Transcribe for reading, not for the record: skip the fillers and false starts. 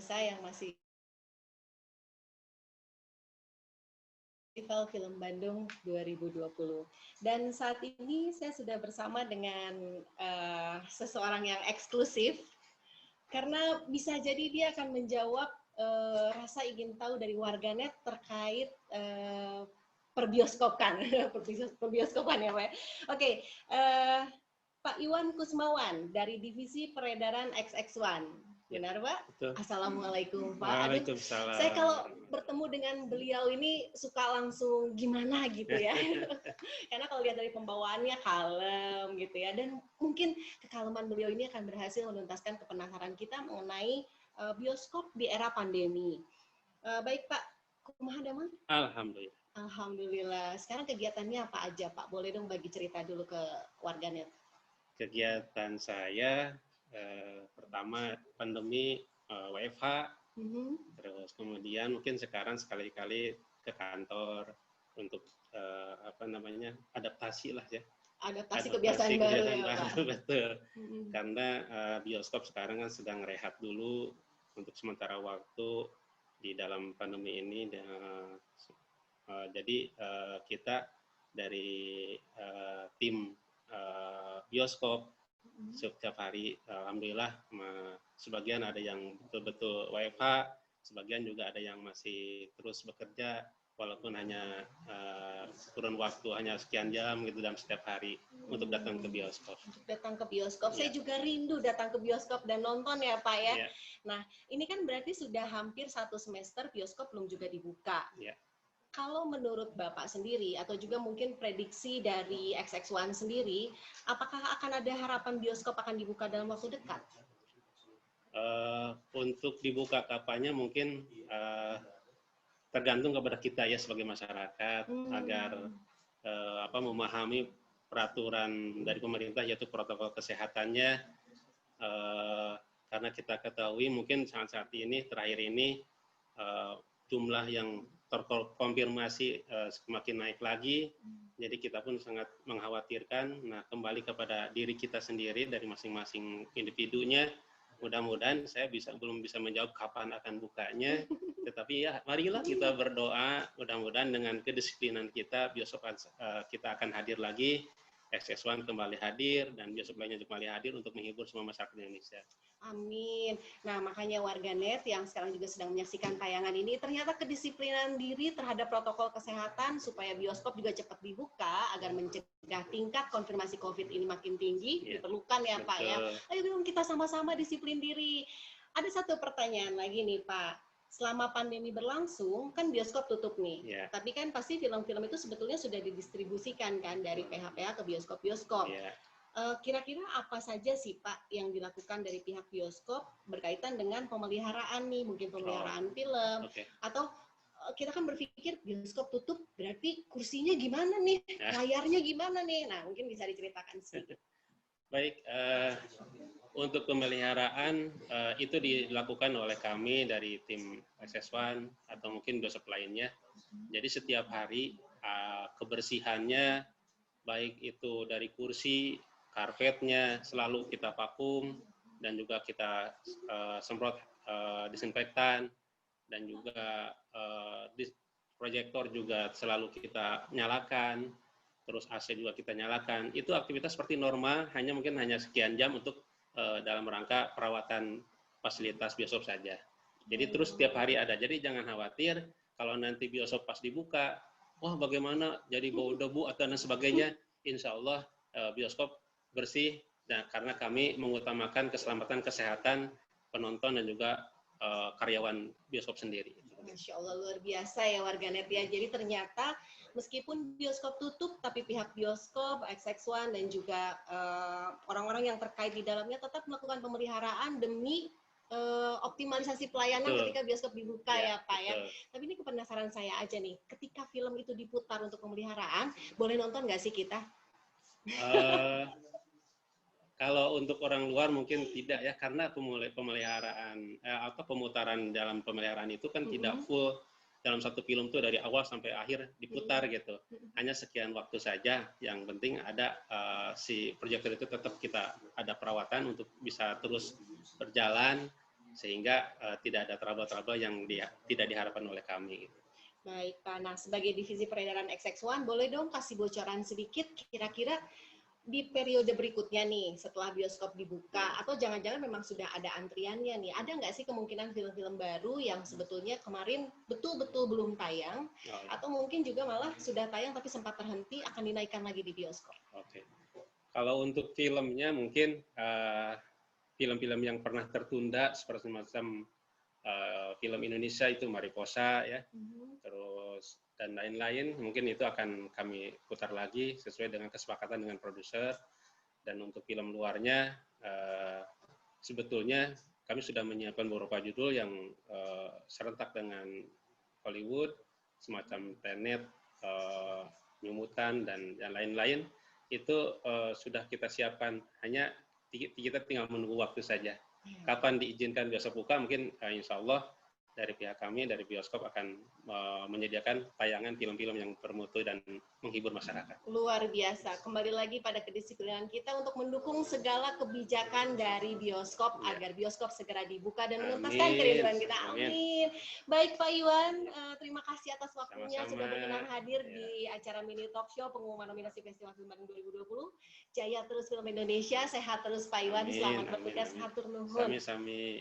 pemirsa yang masih Festival Film Bandung 2020. Dan saat ini saya sudah bersama dengan seseorang yang eksklusif, karena bisa jadi dia akan menjawab rasa ingin tahu dari warganet terkait perbioskopan. Perbioskopan ya Pak. Oke, Pak Iwan Kusmawan dari Divisi Peredaran XX1. Benar Pak? Betul. Assalamualaikum Pak. Waalaikumsalam. Saya kalau bertemu dengan beliau ini suka langsung gimana gitu ya. Karena kalau lihat dari pembawaannya kalem gitu ya. Dan mungkin kekaleman beliau ini akan berhasil menuntaskan kepenasaran kita mengenai bioskop di era pandemi. Baik Pak, kumaha damang? Alhamdulillah. Alhamdulillah. Sekarang kegiatannya apa aja Pak? Boleh dong bagi cerita dulu ke warganet. Kegiatan saya pertama pandemi WFH, terus kemudian mungkin sekarang sekali-kali ke kantor untuk adaptasi lah ya. Adaptasi kebiasaan baru ya Pak. Betul. Karena bioskop sekarang kan sedang rehat dulu untuk sementara waktu di dalam pandemi ini. Jadi kita dari tim bioskop setiap hari, alhamdulillah, sebagian ada yang betul-betul WFH, sebagian juga ada yang masih terus bekerja, walaupun hanya kurun waktu hanya sekian jam gitu dalam setiap hari untuk datang ke bioskop. Untuk datang ke bioskop, Ya. saya juga rindu datang ke bioskop dan nonton ya Pak ya. Ya. Nah, ini kan berarti sudah hampir 1 semester bioskop belum juga dibuka. Ya. Kalau menurut Bapak sendiri, atau juga mungkin prediksi dari XX1 sendiri, apakah akan ada harapan bioskop akan dibuka dalam waktu dekat? Untuk dibuka kapannya mungkin tergantung kepada kita ya sebagai masyarakat agar memahami peraturan dari pemerintah yaitu protokol kesehatannya, karena kita ketahui mungkin saat ini terakhir ini jumlah yang terkonfirmasi semakin naik lagi, jadi kita pun sangat mengkhawatirkan. Nah, kembali kepada diri kita sendiri dari masing-masing individunya. Mudah-mudahan saya belum bisa menjawab kapan akan bukanya, tetapi ya marilah kita berdoa, mudah-mudahan dengan kedisiplinan kita bioskop kita akan hadir lagi, XX1 kembali hadir, dan bioskop lainnya kembali hadir untuk menghibur semua masyarakat Indonesia. Amin. Nah, makanya warganet yang sekarang juga sedang menyaksikan tayangan ini, ternyata kedisiplinan diri terhadap protokol kesehatan supaya bioskop juga cepat dibuka agar mencegah tingkat konfirmasi COVID ini makin tinggi, diperlukan ya Pak ya. Ayo kita sama-sama disiplin diri. Ada satu pertanyaan lagi nih Pak. Selama pandemi berlangsung, kan bioskop tutup nih. Yeah. Tapi kan pasti film-film itu sebetulnya sudah didistribusikan kan dari PH-PH ke bioskop-bioskop. Yeah. Kira-kira apa saja sih Pak yang dilakukan dari pihak bioskop berkaitan dengan pemeliharaan nih, mungkin pemeliharaan film, atau kita kan berpikir bioskop tutup berarti kursinya gimana nih, layarnya gimana nih, nah mungkin bisa diceritakan sedikit. Baik, untuk pemeliharaan itu dilakukan oleh kami dari tim XX1 atau mungkin bioskop lainnya. Jadi setiap hari kebersihannya, baik itu dari kursi, karpetnya selalu kita vakum, dan juga kita semprot disinfektan, dan juga proyektor juga selalu kita nyalakan, terus AC juga kita nyalakan. Itu aktivitas seperti normal, mungkin hanya sekian jam untuk dalam rangka perawatan fasilitas bioskop saja. Jadi terus setiap hari ada. Jadi jangan khawatir kalau nanti bioskop pas dibuka, wah bagaimana jadi bau debu atau dan sebagainya. Insya Allah bioskop bersih, dan karena kami mengutamakan keselamatan kesehatan penonton dan juga karyawan bioskop sendiri. Masya Allah, luar biasa ya warganet ya. Jadi ternyata meskipun bioskop tutup, tapi pihak bioskop, XX1 dan juga orang-orang yang terkait di dalamnya tetap melakukan pemeliharaan demi optimalisasi pelayanan ketika bioskop dibuka ya Pak ya. Tapi ini kepenasaran saya aja nih, ketika film itu diputar untuk pemeliharaan, boleh nonton nggak sih kita? Kalau untuk orang luar mungkin tidak ya, karena pemeliharaan atau pemutaran dalam pemeliharaan itu kan tidak full dalam satu film tuh dari awal sampai akhir diputar gitu. Hanya sekian waktu saja. Yang penting ada si proyektor itu tetap kita ada perawatan untuk bisa terus berjalan. sehingga tidak ada trouble-trouble yang tidak diharapkan oleh kami. Baik Pak, nah sebagai divisi peredaran XX1, boleh dong kasih bocoran sedikit kira-kira di periode berikutnya nih, setelah bioskop dibuka, atau jangan-jangan memang sudah ada antriannya nih, ada nggak sih kemungkinan film-film baru yang sebetulnya kemarin betul-betul belum tayang, atau mungkin juga malah sudah tayang tapi sempat terhenti, akan dinaikkan lagi di bioskop? Oke. Kalau untuk filmnya mungkin film-film yang pernah tertunda seperti macam film Indonesia itu Mariposa ya, terus dan lain-lain, mungkin itu akan kami putar lagi sesuai dengan kesepakatan dengan produser. Dan untuk film luarnya sebetulnya kami sudah menyiapkan beberapa judul yang serentak dengan Hollywood, semacam Tenet, New Mutant dan yang lain-lain, itu sudah kita siapkan, hanya kita tinggal menunggu waktu saja. Kapan diizinkan bioskop buka, mungkin insya Allah dari pihak kami, dari bioskop akan menyediakan tayangan film-film yang bermutu dan menghibur masyarakat. Luar biasa. Kembali lagi pada kedisiplinan kita untuk mendukung segala kebijakan dari bioskop agar bioskop segera dibuka dan menuntaskan kerinduan kita. Amin. Baik Pak Iwan, terima kasih atas waktunya. Sama-sama. Sudah berkenan hadir di acara mini talk show pengumuman nominasi Festival Film Bandung 2020. Jaya terus film Indonesia, sehat terus Pak Iwan. Selamat bertugas, hatur nuhun. Sami-sami.